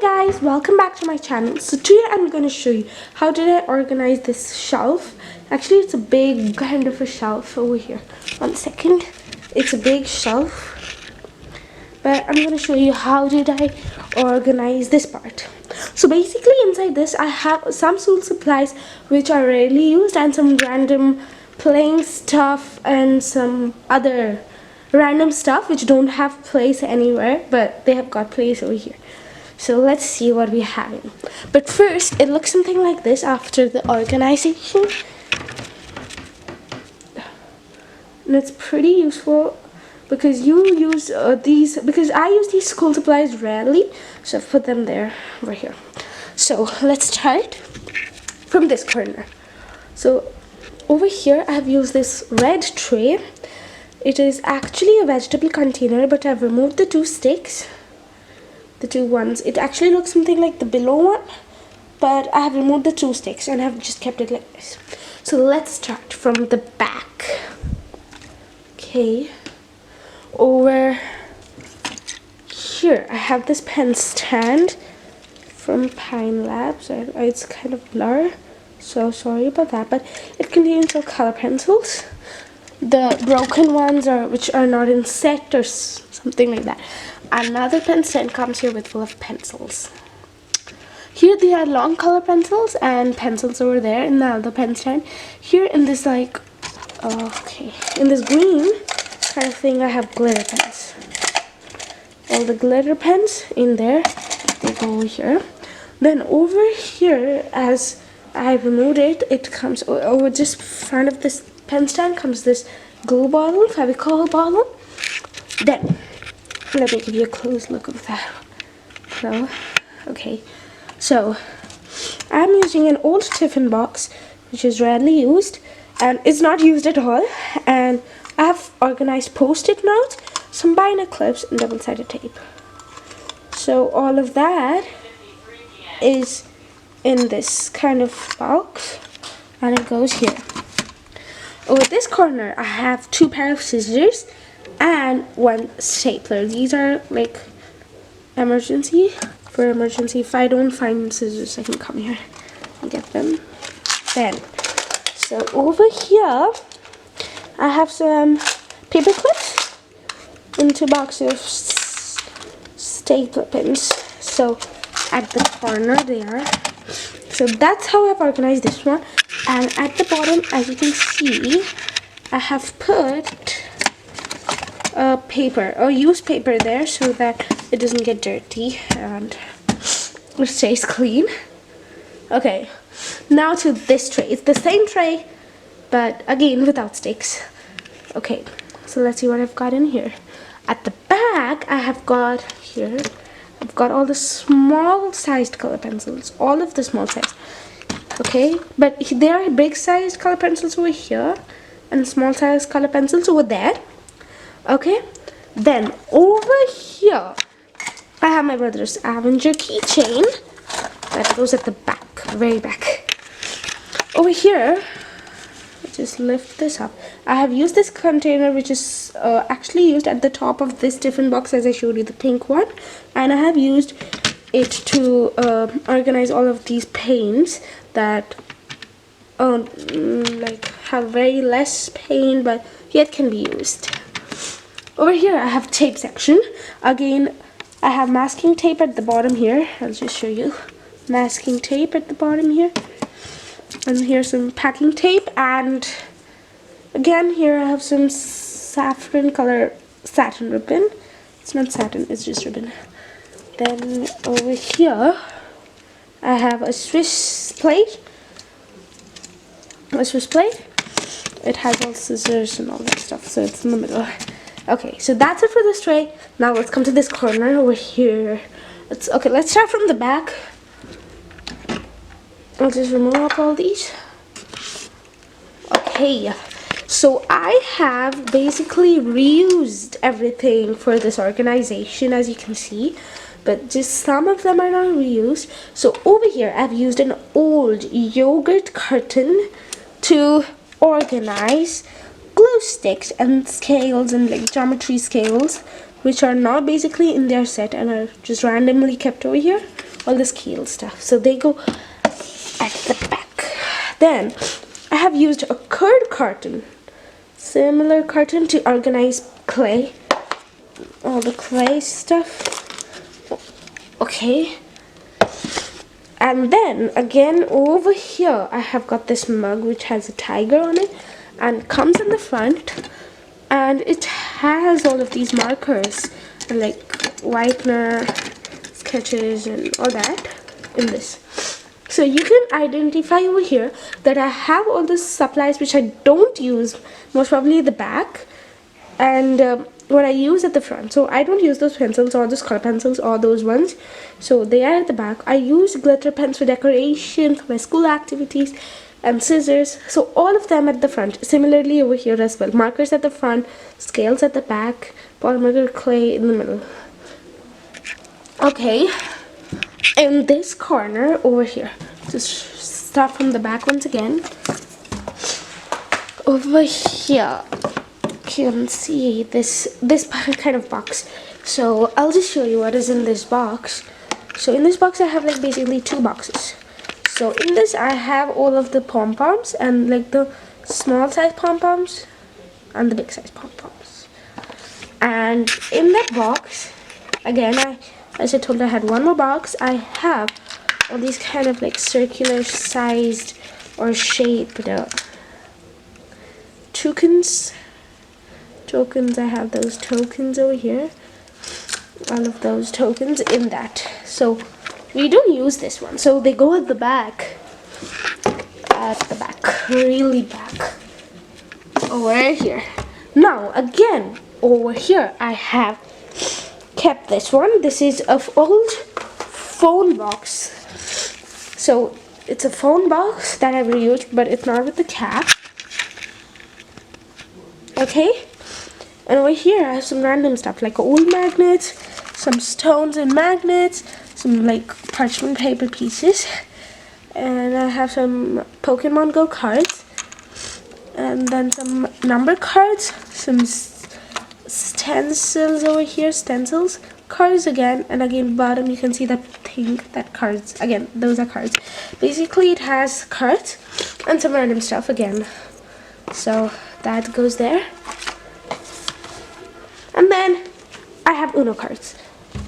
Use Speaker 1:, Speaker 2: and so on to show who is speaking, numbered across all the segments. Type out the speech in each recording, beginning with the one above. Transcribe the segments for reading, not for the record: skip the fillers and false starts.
Speaker 1: Guys, welcome back to my channel. So today I'm going to show you how did I organize this shelf. Actually, it's a big kind of a shelf over here. 1 second. It's a big shelf, but I'm going to show you how did I organize this part. So basically inside this I have some school supplies which are rarely used and some random playing stuff and some other random stuff which don't have place anywhere, but they have got place over here. So let's see what we have in. But first, it looks something like this after the organization. And it's pretty useful because you use because I use these school supplies rarely. So I've put them there, right here. So let's start from this corner. So over here, I have used this red tray. It is actually a vegetable container, but I've removed the 2 sticks. The 2 ones. It actually looks something like the below one, but I have removed the 2 sticks and have just kept it like this. So let's start from the back. Okay. Over here, I have this pen stand from Pine Labs. It's kind of blur, so sorry about that, but it contains all color pencils. The broken ones which are not in set or something like that. Another pen stand comes here with full of pencils. Here they are long color pencils and pencils over there in the other pen stand. Here in this in this green kind of thing I have glitter pens. All the glitter pens in there, they go here. Then over here, as I removed it, it comes over just front of this pen stand comes this glue bottle, Fevicol bottle. Then let me give you a close look of that. So, okay. So, I'm using an old tiffin box, which is rarely used, and it's not used at all. And I have organized post-it notes, some binder clips, and double-sided tape. So, all of that is in this kind of box, and it goes here. Over this corner, I have 2 pair of scissors and 1 stapler. These are like emergency. If I don't find scissors, I can come here and get them. Then, so over here, I have some paper clips in 2 boxes of stapler pins. So at the corner there. So that's how I've organized this one. And at the bottom, as you can see, I have put paper or used paper there so that it doesn't get dirty and it stays clean. Okay, now to this tray. It's the same tray, but again without sticks. Okay, so let's see what I've got in here. At the back, I've got all the small sized color pencils, all of the small size. Okay, but there are big sized color pencils over here and small sized color pencils over there. Okay, then over here I have my brother's Avenger keychain that goes at the back, very back. Over here, just lift this up. I have used this container which is actually used at the top of this tiffin box, as I showed you, the pink one, and I have used it to organize all of these paints that like have very less paint but yet can be used. Over here I have tape section. Again, I have masking tape at the bottom here. I'll just show you. Masking tape at the bottom here. And here's some packing tape, and again here I have some saffron color satin ribbon. It's not satin, it's just ribbon. Then over here I have a Swiss plate. It has all scissors and all that stuff, so it's in the middle. Okay, so that's it for this tray. Now let's come to this corner over here. Let's start from the back. I'll just remove up all these. Okay, so I have basically reused everything for this organization, as you can see, but just some of them are not reused. So over here I've used an old yogurt carton to organize glue sticks and scales and like geometry scales, which are not basically in their set and are just randomly kept over here. all the scale stuff. So they go at the back. Then I have used a curd carton, similar carton, to organize clay, all the clay stuff. Okay. And then again over here I have got this mug which has a tiger on it and comes in the front, and it has all of these markers like whitener, sketches and all that in this. So you can identify over here that I have all the supplies which I don't use, most probably the back, and what I use at the front. So I don't use those pencils or those color pencils or those ones, so they are at the back. I use glitter pens for decoration, for my school activities, and scissors, so all of them at the front. Similarly over here as well, markers at the front, scales at the back, polymer clay in the middle. Okay, in this corner over here, just start from the back once again. Over here you can see this kind of box, so I'll just show you what is in this box. So in this box I have like basically two boxes. So in this I have all of the pom-poms, and like the small size pom-poms and the big size pom-poms. And in that box, again, as I told, I had one more box. I have all these kind of like circular sized or shaped tokens. I have those tokens over here, all of those tokens in that. So we don't use this one, so they go at the back, really back over here. Now again over here I have kept this one. This is an old phone box, so it's a phone box that I've reused, but it's not with the cap. Okay, and over here I have some random stuff like old magnets, some stones and magnets, some like parchment paper pieces, and I have some Pokemon Go cards, and then some number cards, some stencils over here, cards again, and again bottom you can see that thing, that cards, again those are cards. Basically it has cards and some random stuff again, so that goes there. And then I have Uno cards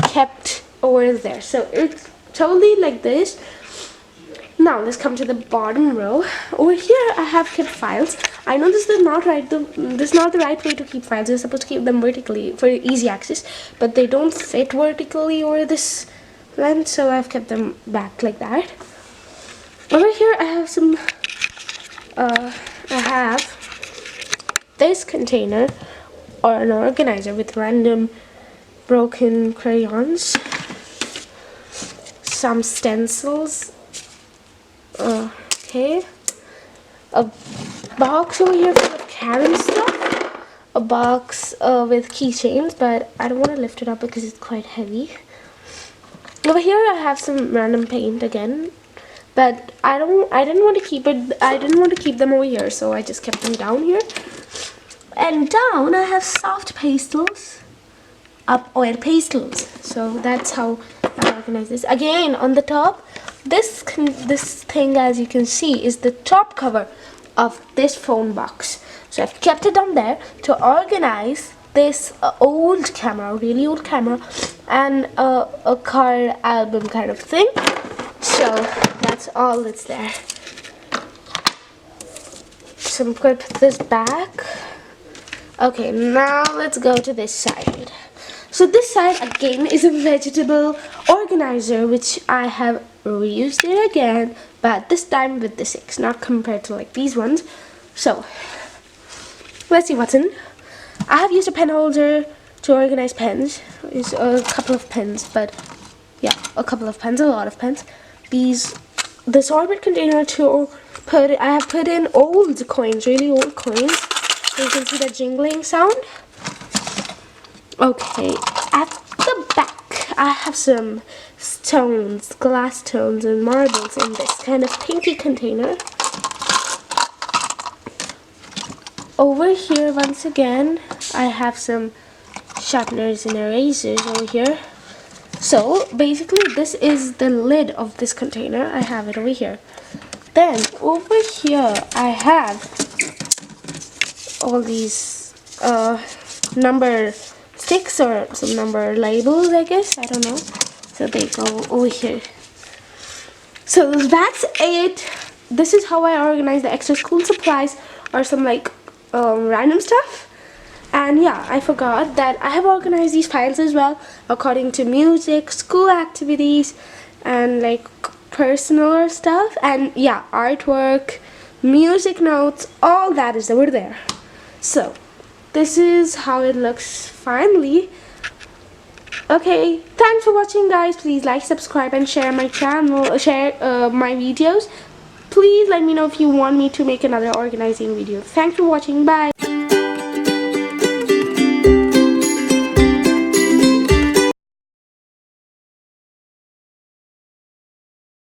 Speaker 1: kept over there, so it's totally like this. Now let's come to the bottom row. Over here I have kept files. I know this is not right. This is not the right way to keep files. You're supposed to keep them vertically for easy access, but they don't fit vertically over this length, so I've kept them back like that. Over here I have some. I have this container or an organizer with random broken crayons, some stencils. Okay, a box over here full of Karen stuff, a box with keychains, but I don't want to lift it up because it's quite heavy. Over here I have some random paint again, but I didn't want to keep them over here, so I just kept them down here. And down I have soft pastels, up oil pastels. So that's how I organize this. Again, on the top, this thing, as you can see, is the top cover of this phone box. So I've kept it down there to organize this old camera, really old camera, and a card album kind of thing. So that's all that's there. So I'm going to put this back. Okay, now let's go to this side. So this side again is a vegetable organizer, which I have reused it again, but this time with the 6, not compared to like these ones. So let's see what's in. I have used a pen holder to organize pens. It's a couple of pens, but yeah, a couple of pens, a lot of pens. This orbit container to put. I have put in old coins, really old coins. So you can see the jingling sound. Okay, at the back I have some stones, glass stones and marbles in this kind of pinky container. Over here once again I have some sharpeners and erasers over here. So basically this is the lid of this container. I have it over here. Then over here I have all these number sticks or some number labels, I guess. I don't know. So they go over here. So that's it. This is how I organize the extra school supplies or some like random stuff. And yeah, I forgot that I have organized these files as well according to music, school activities, and like personal stuff. And yeah, artwork, music notes, all that is over there. So this is how it looks finally. Okay, thanks for watching, guys. Please like, subscribe, and share my channel, share my videos. Please let me know if you want me to make another organizing video. Thanks for watching. Bye.